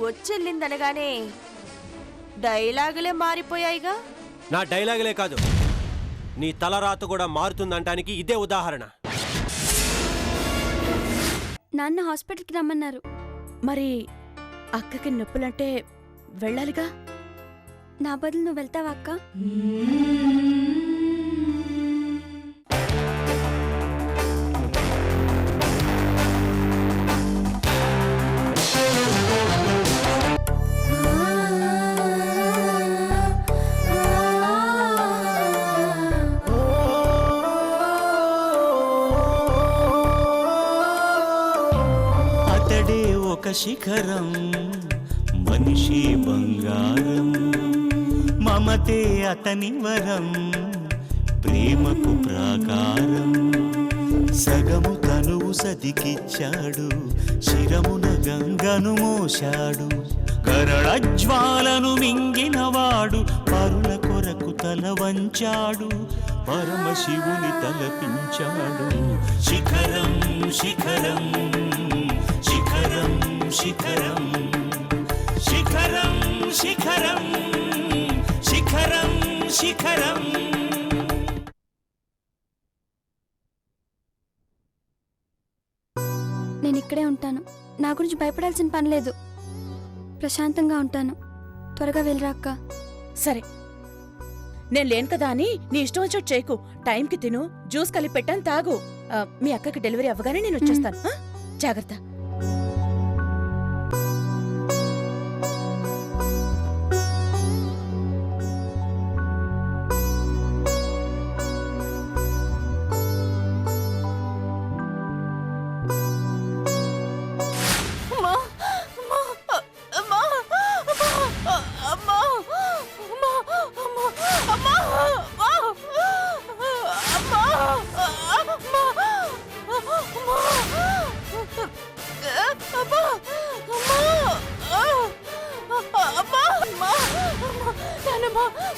వచ్చెళ్ళిందనగానే డైలాగులే మారిపోయాయిగా. నా డైలాగులే కాదు, నీ తలరాత కూడా మారుతుందంటానికి ఇదే ఉదాహరణ. నాన్న హాస్పిటల్కి రమ్మన్నారు. మరి అక్కకి నొప్పులంటే వెళ్ళాలిగా. నా బదులు నువ్వు వెళ్తావా అక్క? అతడే ఒక శిఖరం, మనిషి బంగారం, మమతే అతని వరం, ప్రేమకు ప్రాకారం. సగము తనువు సదికిచ్చాడు, శిరమున గంగను మోశాడు. కరళజ్వాలను మింగినవాడు, పరుల కొరకు తల వంచాడు. పరమశివుని తలపించాడు. శిఖరం శిఖరం శిఖరం శిఖరం శిఖరం శిఖరం శిఖరం శిఖరం. నేను ఇక్కడే ఉంటాను. నా గురించి భయపడాల్సిన పని లేదు. ప్రశాంతంగా ఉంటాను. త్వరగా వెళ్ళరా అక్క. సరే, నేను లేను కదా అని నీ ఇష్టం వచ్చేట్టు చేయకు. టైంకి తిను, జ్యూస్ కలిపి పెట్టాను, తాగు. మీ అక్కకి డెలివరీ అవ్వగానే నేను వచ్చేస్తాను. జాగ్రత్త.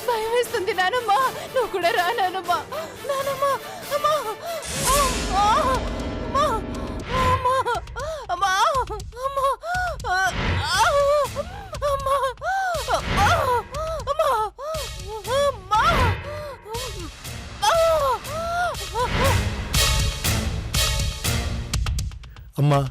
భయం వేస్తుంది నానమ్మా. నువ్వు కూడా రా నానమ్మా. నానమ్మా అమ్మా అమ్మా అమ్మా అమ్మా,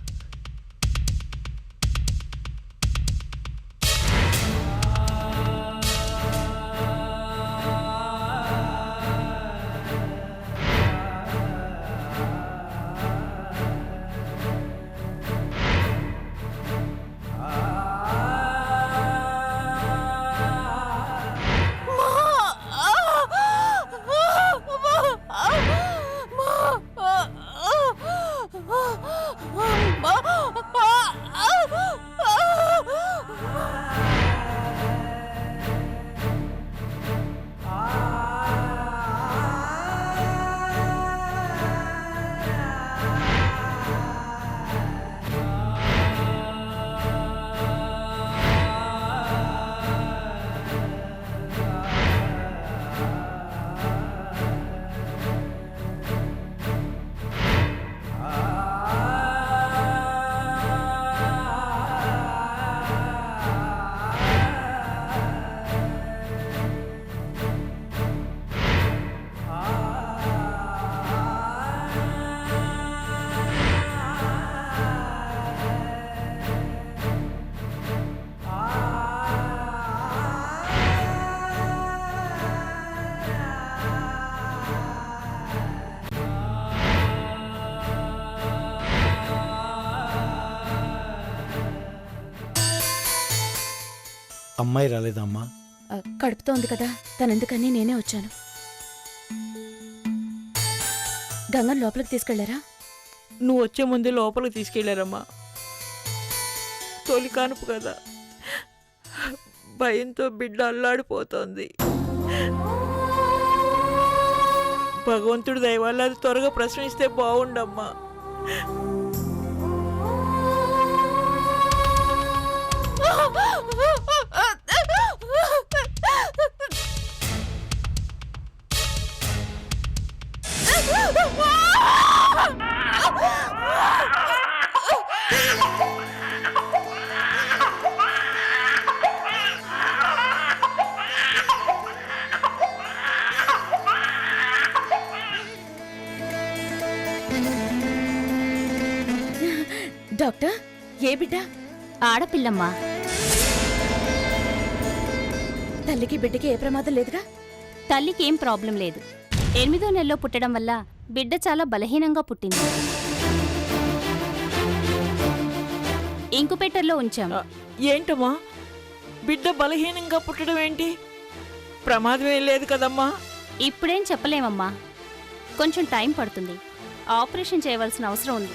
అమ్మాయి రాలేదా అమ్మా? కడుపుతో ఉంది కదా, తనెందుకని నేనే వచ్చాను. గంగన్ లోపలికి తీసుకెళ్లారా? నువ్వు వచ్చే ముందు లోపలికి తీసుకెళ్లారమ్మా. తొలి కానుపు కదా, భయంతో బిడ్డ అల్లాడిపోతోంది. భగవంతుడు దయ వల్ల అది త్వరగా ప్రశ్నిస్తే బాగుండమ్మా. బిడ్డ? ఆడపిల్లమ్మా. తల్లికి బిడ్డకి ఏ ప్రమాదం లేదుగా? తల్లికి ఏం ప్రాబ్లం లేదు. 8వ నెలలో పుట్టడం వల్ల బిడ్డ చాలా బలహీనంగా పుట్టింది. ఇంకుబెట్టర్లో ఉంచాం. ఏంటమ్మా బిడ్డ బలహీనంగా పుట్టడం ఏంటి? ప్రమాదం ఏం లేదు కదమ్మా? ఇప్పుడేం చెప్పలేమమ్మా, కొంచెం టైం పడుతుంది. ఆపరేషన్ చేయవలసిన అవసరం ఉంది.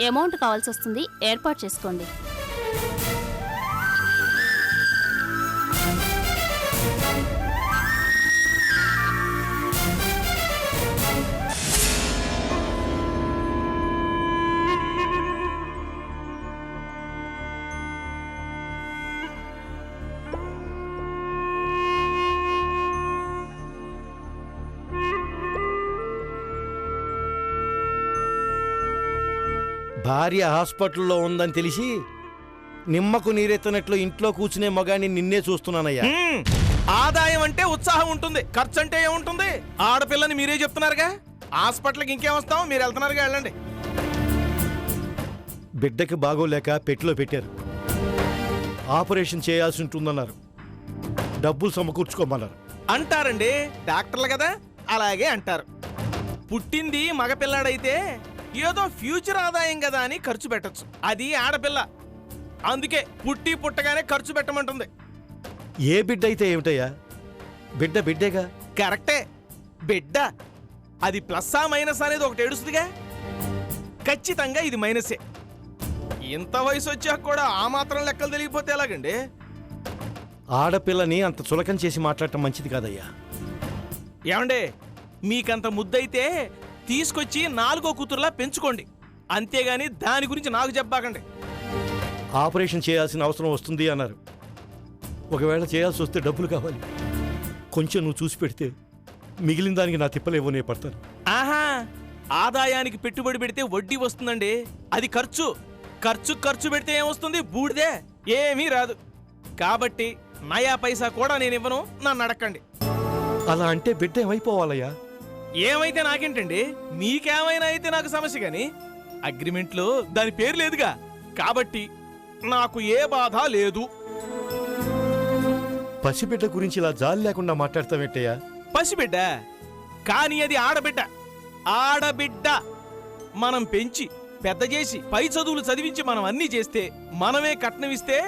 అమౌంట్ కావాల్సి వస్తుంది, ఏర్పాటు చేసుకోండి. భార్య హాస్పిటల్లో ఉందని తెలిసి నిమ్మకు నీరెత్తనట్లు ఇంట్లో కూర్చునే మగాన్ని నిన్నే చూస్తున్నానయ్యా. ఆదాయం అంటే ఉత్సాహం ఉంటుంది, ఖర్చు అంటే ఏముంటుంది? ఆడపిల్లని మీరే చెప్తున్నారుగా. హాస్పిటల్కి ఇంకేం వస్తాం, మీరు వెళ్తున్నారుగా, వెళ్ళండి. బిడ్డకి బాగోలేక పెట్టిలో పెట్టారు. ఆపరేషన్ చేయాల్సి ఉంటుందన్నారు. డబ్బులు సమకూర్చుకోమన్నారు. అంటారండి, డాక్టర్లు కదా, అలాగే అంటారు. పుట్టింది మగపిల్లాడైతే ఏదో ఫ్యూచర్ ఆదాయం కదా అని ఖర్చు పెట్టచ్చు. అది ఆడపిల్ల, అందుకే పుట్టి పుట్టగానే ఖర్చు పెట్టమంటుంది. ఏ బిడ్డ అయితే ఏమిటయ్యా, బిడ్డ బిడ్డేగా. కరెక్టే, బిడ్డ. అది ప్లస్సా మైనస్ అనేది ఒకటి ఏడుస్తుందిగా. ఖచ్చితంగా ఇది మైనసే. ఇంత వయసు వచ్చాక కూడా ఆ మాత్రం లెక్కలు తెలియకపోతే ఎలాగండి? ఆడపిల్లని అంత చులకం చేసి మాట్లాడటం మంచిది కాదయ్యా. ఏమండే, మీకంత ముద్దయితే తీసుకొచ్చి 4వ కూతురులా పెంచుకోండి, అంతేగాని దాని గురించి నాకు చెప్పాకండి. ఆపరేషన్ చేయాల్సిన అవసరం వస్తుంది అన్నారు. ఒకవేళ చేయాల్సి వస్తే డబ్బులు కావాలి. కొంచెం నువ్వు చూసి పెడితే మిగిలిన దానికి నా తిప్పలేవోనే పడతాను. ఆహా, ఆదాయానికి పెట్టుబడి పెడితే వడ్డీ వస్తుందండి, అది ఖర్చు. ఖర్చు పెడితే ఏమొస్తుంది? బూడిదే, ఏమీ రాదు. కాబట్టి నయా పైసా కూడా నేను ఇవ్వను, నన్ను అడక్కండి. అలా అంటే బిడ్డ ఏమైపోవాలయ్యా? ఏమైతే నాకేంటండి, మీకేమైనా అయితే నాకు సమస్య గాని అగ్రిమెంట్లో దాని పేరు లేదుగా. కాబట్టి నాకు ఏ బాధ లేదు. పసిబిడ్డ గురించి ఇలా జాలి లేకుండా మాట్లాడతావేంటయ్యా? పసిబిడ్డ కానీ అది ఆడబిడ్డ. ఆడబిడ్డ మనం పెంచి పెద్ద చేసి పై చదువులు చదివించి మనం అన్నీ చేస్తే, మనమే కట్నం ఇస్తే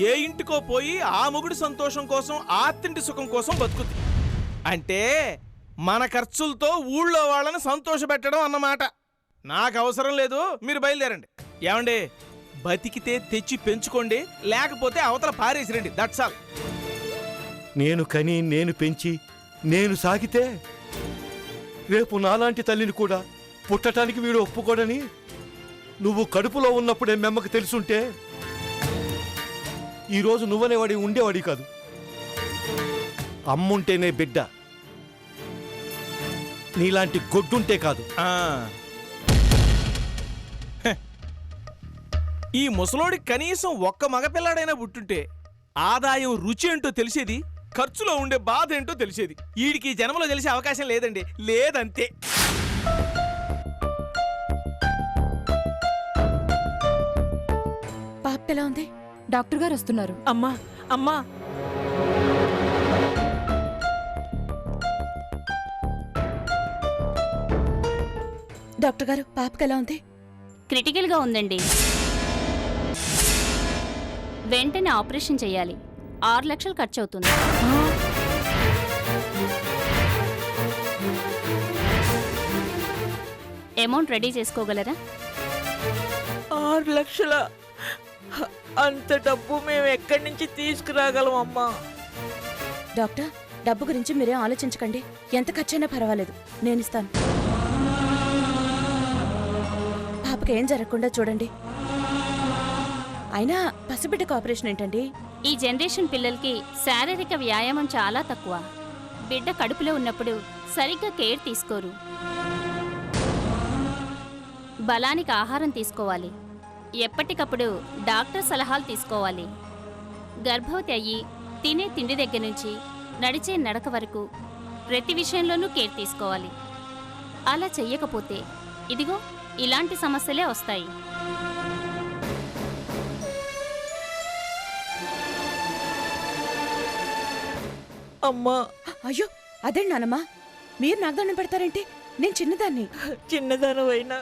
ఏ ఇంటికో పోయి ఆ మొగుడి సంతోషం కోసం, ఆత్తింటి సుఖం కోసం బతుకుతుంది. అంటే మన ఖర్చులతో ఊళ్ళో వాళ్ళని సంతోషపెట్టడం అన్నమాట. నాకు అవసరం లేదు, మీరు బయలుదేరండి. ఏమండి, బతికితే తెచ్చి పెంచుకోండి, లేకపోతే అవతల పారేసిరండి. That's all. నేను కని, నేను పెంచి, నేను సాగితే రేపు నాలాంటి తల్లిని కూడా పుట్టడానికి వీడు ఒప్పుకోడని నువ్వు కడుపులో ఉన్నప్పుడే మెమ్మకు తెలుసుంటే ఈరోజు నువ్వనేవాడి ఉండేవాడి కాదు. అమ్ముంటేనే బిడ్డ, నీలాంటి గొడ్డుంటే కాదు. ఈ ముసలోడికి కనీసం ఒక్క మగపిల్లాడైనా పుట్టుంటే ఆదాయం రుచి ఏంటో తెలిసేది, ఖర్చులో ఉండే బాధ ఏంటో తెలిసేది. వీడికి జన్మలో తెలిసే అవకాశం లేదండి, లేదంతే. పాప ఎలా ఉంది? డాక్టర్ గారు వస్తున్నారు. అమ్మా అమ్మా, డాక్టర్ గారు, పాపకి ఎలా ఉంది? క్రిటికల్గా ఉందండి. వెంటనే ఆపరేషన్ చేయాలి. 6 లక్షలు ఖర్చు అవుతుంది. Amount ready చేసుకోగలరా? 6 లక్షల? అంత డబ్బు మేము ఎక్కడి నుంచి తీసుకురాగలం అమ్మా? డాక్టర్, డబ్బు గురించి మీరేం ఆలోచించకండి. ఎంత ఖర్చైనా పర్వాలేదు, నేను ఇస్తాను. పాపకి ఏం జరగకుండా చూడండి. అయినా పసిబిడ్డకు ఆపరేషన్ ఏంటండి? ఈ జనరేషన్ పిల్లలకి శారీరక వ్యాయామం చాలా తక్కువ. బిడ్డ కడుపులో ఉన్నప్పుడు సరిగ్గా కేర్ తీసుకోరు. బలానికి ఆహారం తీసుకోవాలి, ఎప్పటికప్పుడు డాక్టర్ సలహాలు తీసుకోవాలి. గర్భవతి అయ్యి తినే తిండి దగ్గర నుంచి నడిచే నడక వరకు ప్రతి విషయంలోనూ కేర్ తీసుకోవాలి. అలా చెయ్యకపోతే ఇదిగో ఇలాంటి సమస్యలే వస్తాయి. అమ్మా, అయ్యో అదే నానమ్మా, మీరు నాకు దండం పెడతారేంటి? నేను చిన్నదాన్ని. చిన్నదానవైనా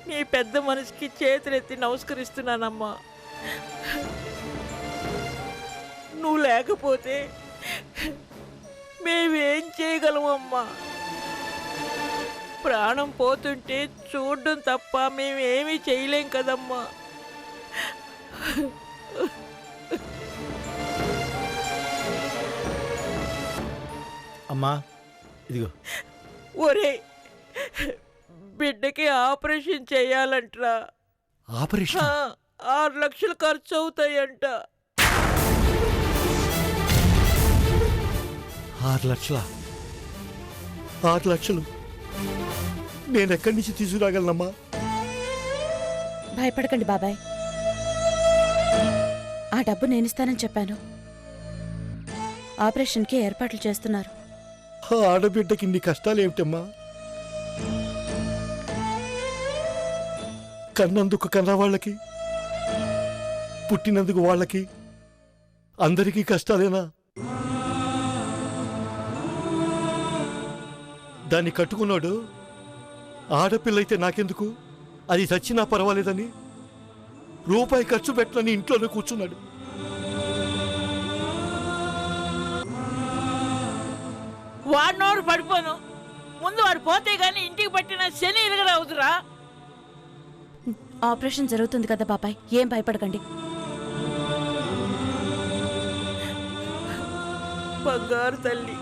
నీ పెద్ద మనసుకి చేతులెత్తి నమస్కరిస్తున్నానమ్మా. నువ్వు లేకపోతే మేమేం చేయగలమమ్మా? ప్రాణం పోతుంటే చూడడం తప్ప మేమేమీ చేయలేం కదమ్మా. అమ్మా ఇదిగో. ఒరే, బిడ్డకి ఆపరేషన్ చేయాలంట్రా. ఆపరేషన్ 6 లక్షలు ఖర్చు అవుతాయంట. 6 లక్షలా? 6 లక్షలు నేనెక్కడి నుంచి తీసుకురాగలనమ్మా? భయపడకండి బాబాయ్, ఆ డబ్బు నేనిస్తానని చెప్పాను. ఆపరేషన్కి ఏర్పాట్లు చేస్తున్నారు. ఆ ఆడబిడ్డకి ఇన్ని కష్టాలేమిటమ్మా? కన్నందుకు కన్నవాళ్ళకి, పుట్టినందుకు వాళ్ళకి అందరికీ కష్టాలేనా? దాన్ని కట్టుకున్నాడు ఆడపిల్లయితే నాకెందుకు, అది చచ్చినా పర్వాలేదని రూపాయి ఖర్చు పెట్టనని ఇంట్లోనే కూర్చున్నాడు. వాడినోడు పడిపోను, ముందు వాడు పోతే గాని ఇంటికి పట్టిన శని ఇరగరావుదురా. ఆపరేషన్ జరుగుతుంది కదా బాబాయ్, ఏం భయపడకండి. బంగారు తల్లి.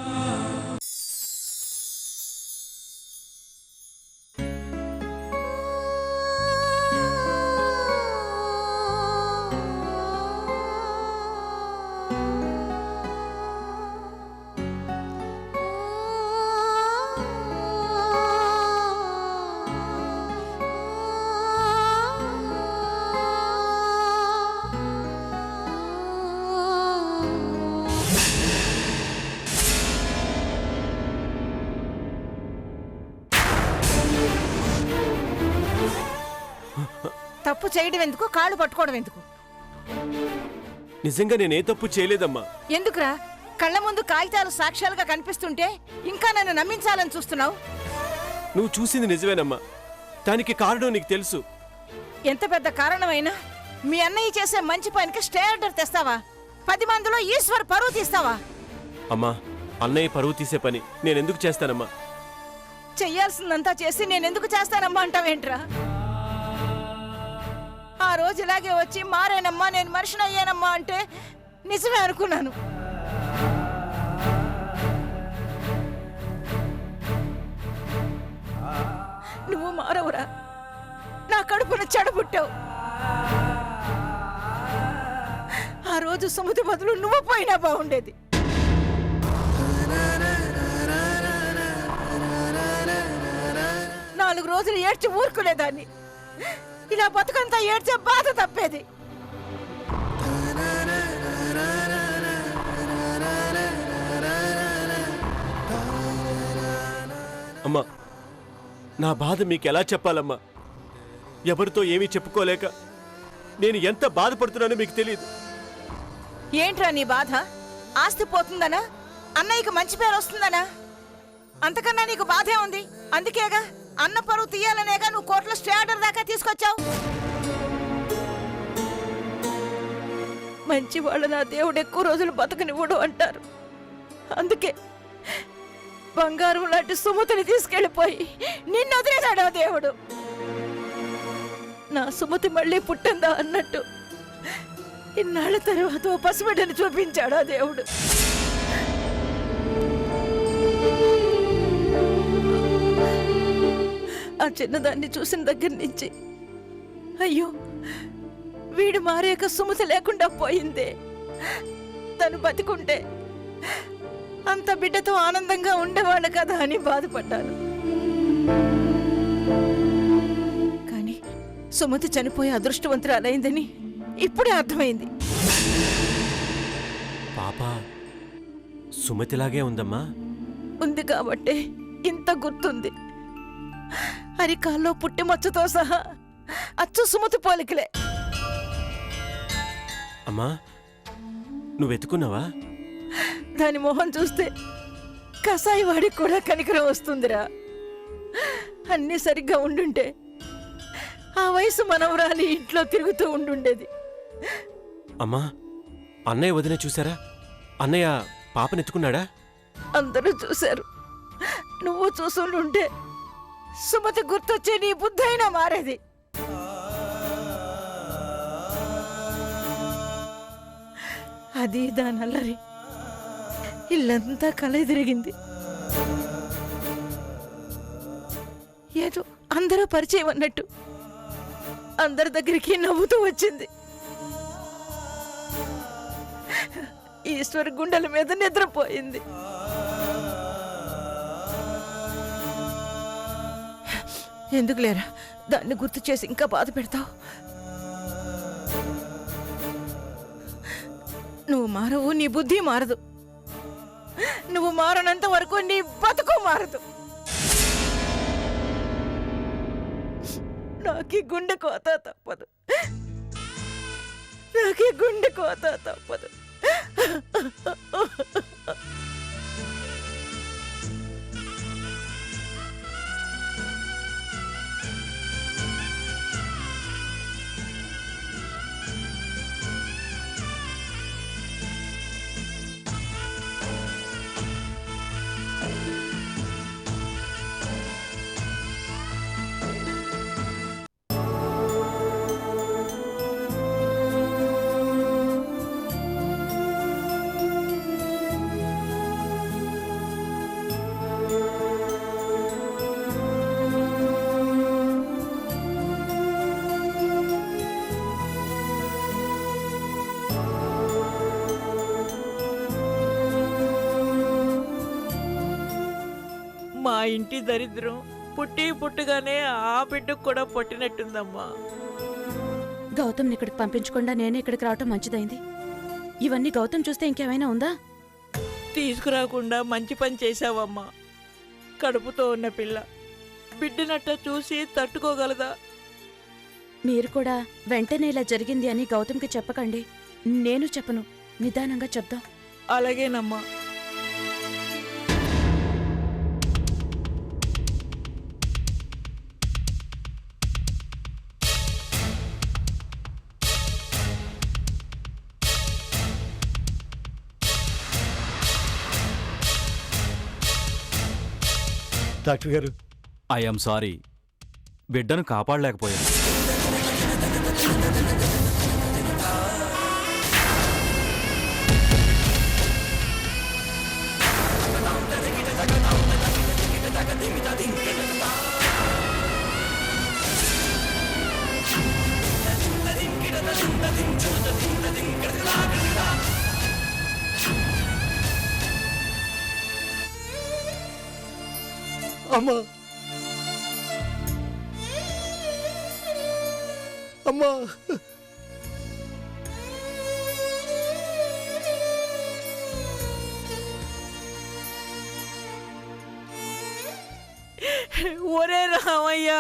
తప్పు చేయడం ఎందుకు, కాళ్ళు పట్టుకోవడం ఎందుకు? నిజంగా నేనే తప్పు చేయలేదమ్మా. ఎందుకురా? కళ్ళ ముందు కాగితాలు సాక్ష్యాలుగా కనిపిస్తుంటే ఇంకా నన్ను నమ్మించాలని చూస్తున్నావు? నువ్వు చూసింది నిజమేనమ్మా, దానికి కారణం నీకు తెలుసు. ఎంత పెద్ద కారణమైనా మీ అన్నయ్య చేసే మంచి పనికి స్టే ఆర్డర్ తెస్తావా? 10 మందిలో ఈశ్వర్ పరువు తీస్తావా? అమ్మా, అన్నయ్య పరువు తీసే పని నేనెందుకు చేస్తానమ్మా? చెయ్యాల్సిందంతా చేసి నేనెందుకు చేస్తానమ్మా అంటావేంట్రా? ఆ రోజు ఇలాగే వచ్చి మారేనమ్మా, నేను మనిషిని అయ్యానమ్మా అంటే నిజమే అనుకున్నాను. నువ్వు మారవురా, నా కడుపున చెడబుట్టావు. ఆ రోజు సుమతి బదులు నువ్వు పోయినా బాగుండేది. నాలుగు రోజులు ఏడ్చి ఊరుకునేదాన్ని, ఇలా బతుకంతా ఏడ్చే బాధ తప్పేది. అమ్మా, నా బాధ మీకు ఎలా చెప్పాలమ్మా? ఎవరితో ఏమీ చెప్పుకోలేక నేను ఎంత బాధపడుతున్నానో మీకు తెలియదు. ఏంట్రా నీ బాధ? ఆస్తి పోతుందనా? అన్నయ్యకి మంచి పేరు వస్తుందనా? అంతకన్నా నీకు బాధే ఉంది. అందుకేగా అన్న పరువు తీయాలనేగా నువ్వు కోర్టులో స్టే ఆర్డర్ దాకా తీసుకొచ్చావు. మంచి వాళ్ళు నా దేవుడు ఎక్కువ రోజులు బతకనివ్వడు అంటారు. అందుకే బంగారం లాంటి సుమతిని తీసుకెళ్లిపోయి నిన్ను వదిలేశాడు ఆ దేవుడు. నా సుమతి మళ్ళీ పుట్టిందా అన్నట్టు ఇన్నాళ్ళ తర్వాత ఓ పసిబిడ్డని చూపించాడు ఆ దేవుడు. ఆ చిన్నదాన్ని చూసిన దగ్గర నుంచి అయ్యో వీడు మారేక సుమతి లేకుండా పోయిందే, తను బతికుంటే అంత బిడ్డతో ఆనందంగా ఉండేవాడు కదా అని బాధపడ్డాను. కానీ సుమతి చనిపోయి అదృష్టవంతురాలైందని ఇప్పుడే అర్థమైంది. పాప సుమతిలాగే ఉందమ్మా. ఉంది కాబట్టే ఇంత గుర్తుంది. అరికాల్లో పుట్టిమచ్చతో సహా అచ్చు సుమతి పోలికలే. అమ్మా నువ్వు వెతుకున్నావా? దాని మొహం చూస్తే కసాయి వాడికి కూడా కనికరం వస్తుందిరా. అన్నీ సరిగ్గా ఉండుంటే ఆ వయసు మనవరాలి ఇంట్లో తిరుగుతూ ఉండుండేది. అమ్మా అన్నయ్య వదిన చూసారా? అన్నయ్య పాపనెత్తుకున్నాడా? అందరూ చూశారు. నువ్వు చూసుండుంటే సుమతి గుర్తొచ్చే నీ బుద్ధి అయినా మారేది. అది దానల్లరి ఇల్లంతా కలెదిరిగింది. ఏదో అందరూ పరిచయం అన్నట్టు అందరి దగ్గరికి నవ్వుతూ వచ్చింది. ఈశ్వరి గుండెల మీద నిద్రపోయింది. ఎందుకు లేరా దాన్ని గుర్తు చేసి ఇంకా బాధ పెడతావు? నువ్వు మారవు, నీ బుద్ధి మారదు. నువ్వు మారనంత వరకు నీ బతుకు మారదు. నాకీ గుండె కోత తప్పదు, నాకీ గుండె కోత తప్పదు. మా ఇంటి దరిద్రం పుట్టగానే ఆ బిడ్డకు కూడా పుట్టినట్టుందమ్మా. గౌతమ్ని ఇక్కడికి పంపించకుండా నేనే ఇక్కడికి రావటం మంచిదైంది. ఇవన్నీ గౌతమ్ చూస్తే ఇంకేమైనా ఉందా? తీసుకురాకుండా మంచి పని చేశావమ్మా. కడుపుతో ఉన్న పిల్ల బిడ్డనట్ట చూసి తట్టుకోగలదా? మీరు కూడా వెంటనే ఇలా జరిగింది అని గౌతమ్కి చెప్పకండి. నేను చెప్పను, నిదానంగా చెప్దాం. అలాగేనమ్మా. డాక్టర్ గారు, ఐఎమ్ సారీ, బిడ్డను కాపాడలేకపోయాను. అమ్మా అమ్మా ఒరే రామయ్య,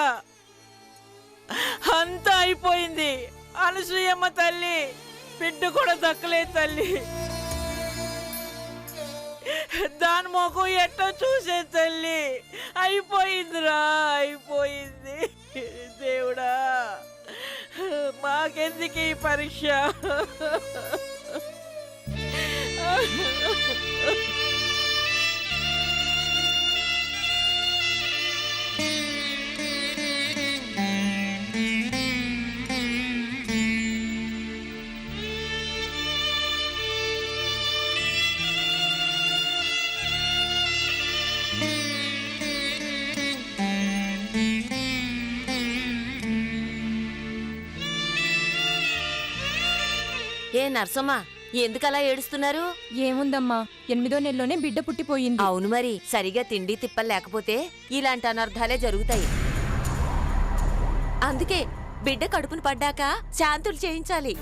అంతా అయిపోయింది. అనసూయమ్మ తల్లి బిడ్డ కూడా దక్కలేదు తల్లి. దాని మొఖం ఎట్టో చూసే తల్లి. అయిపోయిందిరా, అయిపోయింది. దేవుడా, మాకెందుకు ఈ పరీక్ష? ఏ నర్సమ్మ, ఎందుకలా ఏడుస్తున్నారు? ఏముందమ్మా, 8వ నెలలోనే బిడ్డ పుట్టిపోయింది. అవును మరి, సరిగా తిండి తిప్పలు లేకపోతే ఇలాంటి అనర్థాలే జరుగుతాయి. అందుకే బిడ్డ కడుపును పడ్డాక శాంతులు చేయించాలి.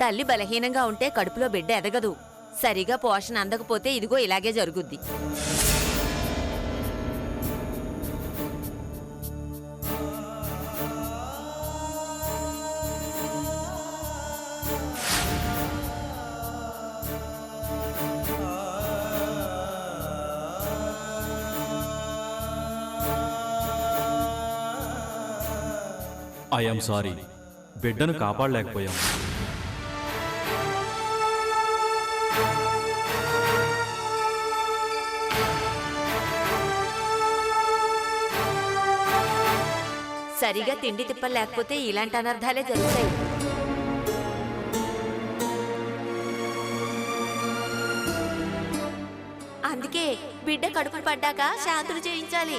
తల్లి బలహీనంగా ఉంటే కడుపులో బిడ్డ ఎదగదు. సరిగా పోషణ అందకపోతే ఇదిగో ఇలాగే జరుగుద్ది. ఐఎమ్ సారీ, బిడ్డను కాపాడలేకపోయాం. సరిగా తిండి తిప్పలు లేకపోతే ఇలాంటి అనర్థాలే జరుగుతాయి. అందుకే బిడ్డ కడుపు పడ్డాక శాంతులు చేయించాలి.